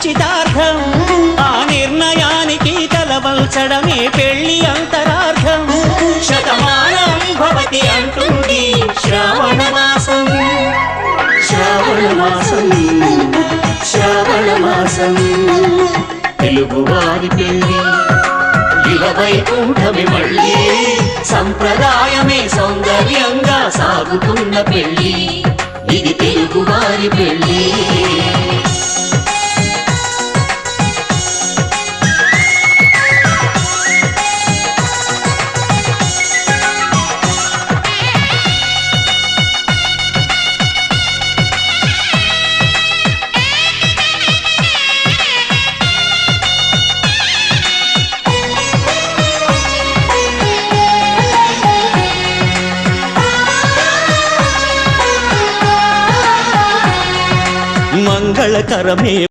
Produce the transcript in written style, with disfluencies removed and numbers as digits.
నిశ్చితార్థం. ఆ నిర్ణయానికి తలవల్చడమే పెళ్లి అంతరార్థం. శతమానం భవతి అంటుంది శ్రావణ మాసం, శ్రావణ మాసం, శ్రావణ మాసం. తెలుగువారి పెళ్లి ఇలవైకుంఠమి మళ్ళీ, సంప్రదాయమే సౌందర్యంగా సాగుతున్న పెళ్లి, ఇది తెలుగువారి పెళ్లి. మంగళకరమే